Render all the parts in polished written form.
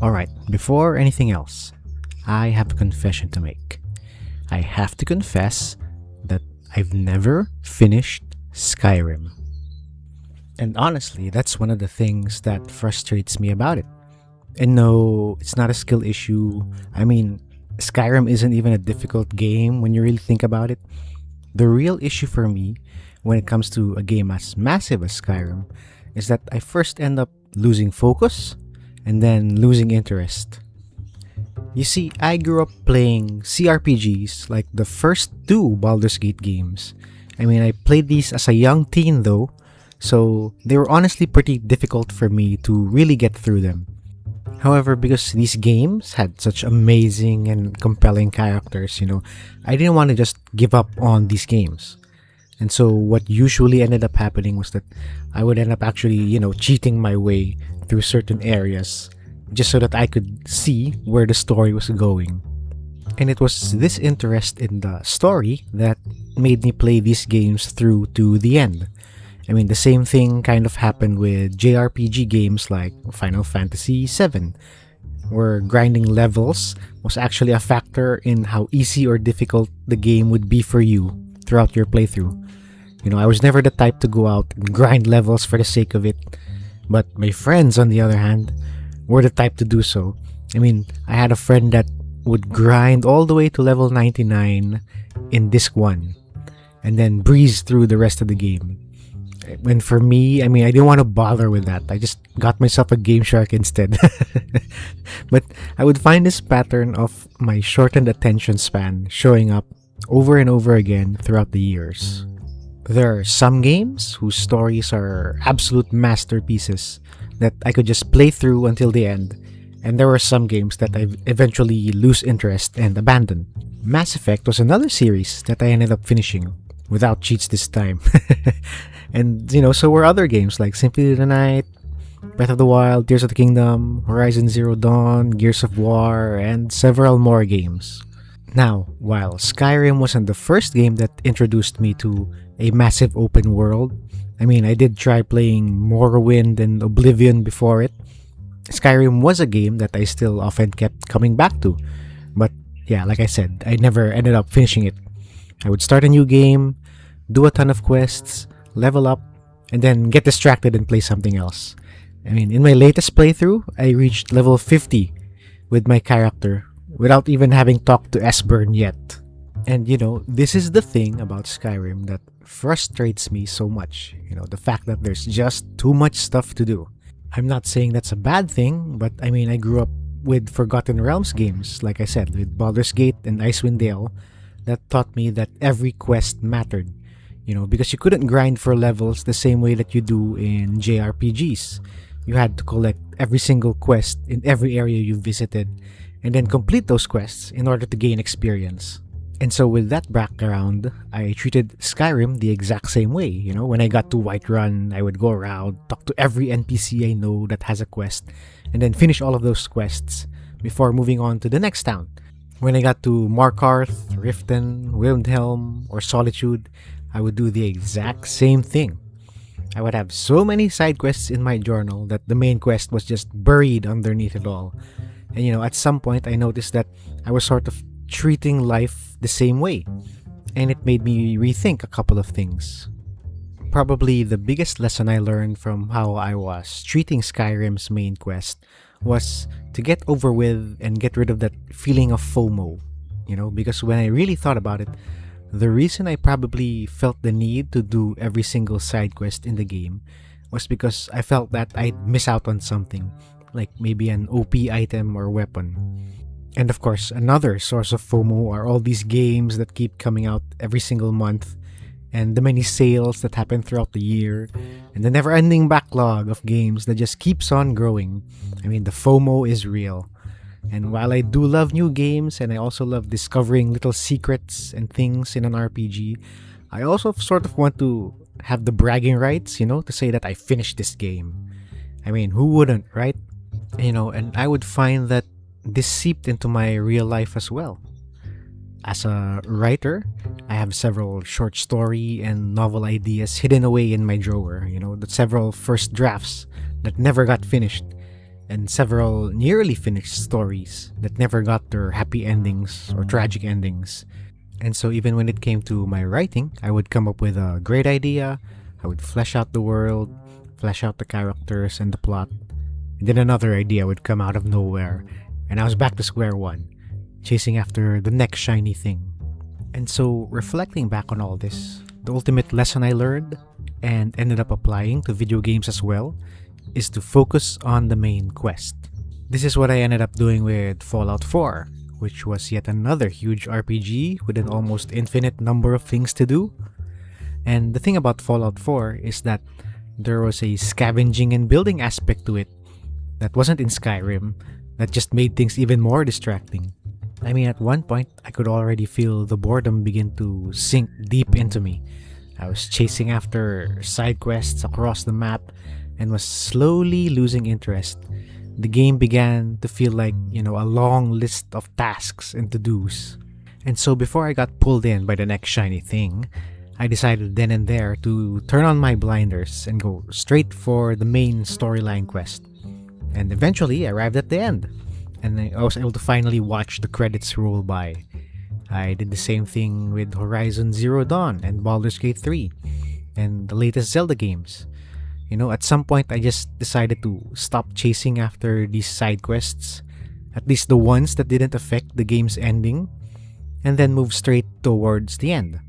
Alright, before anything else, I have a confession to make. I have to confess that I've never finished Skyrim. And honestly, that's one of the things that frustrates me about it. And no, it's not a skill issue. I mean, Skyrim isn't even a difficult game when you really think about it. The real issue for me when it comes to a game as massive as Skyrim is that I first end up losing focus and then losing interest. You see, I grew up playing CRPGs like the first two Baldur's Gate games. I mean, I played these as a young teen though, so they were honestly pretty difficult for me to really get through them. However, because these games had such amazing and compelling characters, I didn't want to just give up on these games. And so what usually ended up happening was that I would end up actually, cheating my way through certain areas just so that I could see where the story was going. And it was this interest in the story that made me play these games through to the end. I mean, the same thing kind of happened with JRPG games like Final Fantasy VII, where grinding levels was actually a factor in how easy or difficult the game would be for you throughout your playthrough. I was never the type to go out and grind levels for the sake of it, but my friends, on the other hand, were the type to do so. I mean, I had a friend that would grind all the way to level 99 in disc 1 and then breeze through the rest of the game. And for me, I mean, I didn't want to bother with that. I just got myself a Game Shark instead. But I would find this pattern of my shortened attention span showing up over and over again throughout the years. There are some games whose stories are absolute masterpieces that I could just play through until the end, and there were some games that I eventually lose interest and abandon. Mass Effect was another series that I ended up finishing, without cheats this time. And, so were other games like Symphony of the Night, Breath of the Wild, Tears of the Kingdom, Horizon Zero Dawn, Gears of War, and several more games. Now, while Skyrim wasn't the first game that introduced me to a massive open world, I mean, I did try playing Morrowind and Oblivion before it. Skyrim was a game that I still often kept coming back to. But yeah, like I said, I never ended up finishing it. I would start a new game, do a ton of quests, level up, and then get distracted and play something else. I mean, in my latest playthrough, I reached level 50 with my character without even having talked to Esbern yet. And this is the thing about Skyrim that frustrates me so much. The fact that there's just too much stuff to do. I'm not saying that's a bad thing, but I mean, I grew up with Forgotten Realms games, like I said, with Baldur's Gate and Icewind Dale, that taught me that every quest mattered. Because you couldn't grind for levels the same way that you do in JRPGs. You had to collect every single quest in every area you visited, and then complete those quests in order to gain experience. And so with that background, I treated Skyrim the exact same way. When I got to Whiterun, I would go around, talk to every NPC I know that has a quest, and then finish all of those quests before moving on to the next town. When I got to Markarth, Riften, Windhelm, or Solitude, I would do the exact same thing. I would have so many side quests in my journal that the main quest was just buried underneath it all. And at some point I noticed that I was sort of treating life the same way, and it made me rethink a couple of things. Probably the biggest lesson I learned from how I was treating Skyrim's main quest was to get over with and get rid of that feeling of FOMO, because when I really thought about it, the reason I probably felt the need to do every single side quest in the game was because I felt that I'd miss out on something, like maybe an OP item or weapon. And of course, another source of FOMO are all these games that keep coming out every single month, and the many sales that happen throughout the year, and the never-ending backlog of games that just keeps on growing. I mean, the FOMO is real. And while I do love new games, and I also love discovering little secrets and things in an RPG, I also sort of want to have the bragging rights, to say that I finished this game. I mean, who wouldn't, right? And I would find that this seeped into my real life as well. As a writer, I have several short story and novel ideas hidden away in my drawer, the several first drafts that never got finished. and several nearly finished stories that never got their happy endings or tragic endings. And so even when it came to my writing, I would come up with a great idea, I would flesh out the world, flesh out the characters and the plot, and then another idea would come out of nowhere, and I was back to square one, chasing after the next shiny thing. And so, reflecting back on all this, the ultimate lesson I learned, and ended up applying to video games as well, is to focus on the main quest. This is what I ended up doing with Fallout 4, which was yet another huge RPG with an almost infinite number of things to do. And the thing about Fallout 4 is that there was a scavenging and building aspect to it that wasn't in Skyrim, that just made things even more distracting. I mean, at one point, I could already feel the boredom begin to sink deep into me. I was chasing after side quests across the map and was slowly losing interest. The game began to feel like, a long list of tasks and to-dos. And so before I got pulled in by the next shiny thing, I decided then and there to turn on my blinders and go straight for the main storyline quest. And eventually, I arrived at the end, and I was able to finally watch the credits roll by. I did the same thing with Horizon Zero Dawn and Baldur's Gate 3, and the latest Zelda games. At some point, I just decided to stop chasing after these side quests, at least the ones that didn't affect the game's ending, and then move straight towards the end.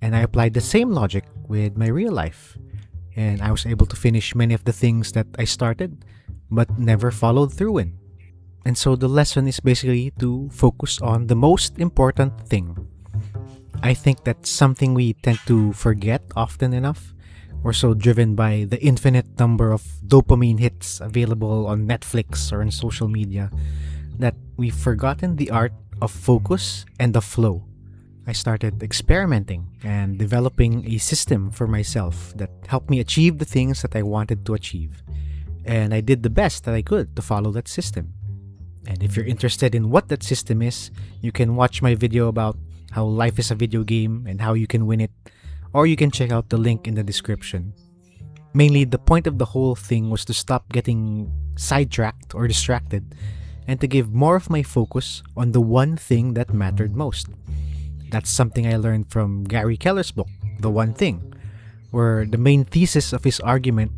And I applied the same logic with my real life, and I was able to finish many of the things that I started, but never followed through in. And so the lesson is basically to focus on the most important thing. I think that's something we tend to forget often enough. We're so driven by the infinite number of dopamine hits available on Netflix or on social media that we've forgotten the art of focus and the flow. I started experimenting and developing a system for myself that helped me achieve the things that I wanted to achieve. And I did the best that I could to follow that system. And if you're interested in what that system is, you can watch my video about how life is a video game and how you can win it, or you can check out the link in the description. Mainly, the point of the whole thing was to stop getting sidetracked or distracted and to give more of my focus on the one thing that mattered most. That's something I learned from Gary Keller's book, The One Thing, where the main thesis of his argument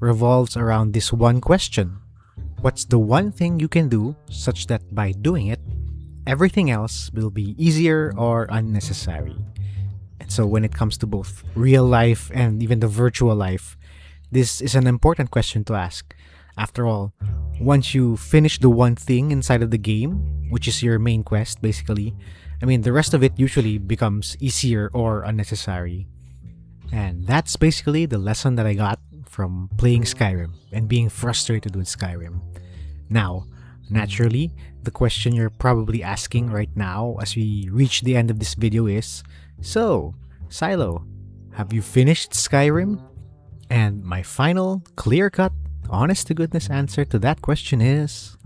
revolves around this one question. What's the one thing you can do such that by doing it, everything else will be easier or unnecessary? And so when it comes to both real life and even the virtual life, this is an important question to ask. After all, once you finish the one thing inside of the game, which is your main quest basically, the rest of it usually becomes easier or unnecessary. And that's basically the lesson that I got from playing Skyrim and being frustrated with Skyrim. Now, naturally, the question you're probably asking right now as we reach the end of this video is, so, Silo, have you finished Skyrim? And my final, clear-cut, honest-to-goodness answer to that question is,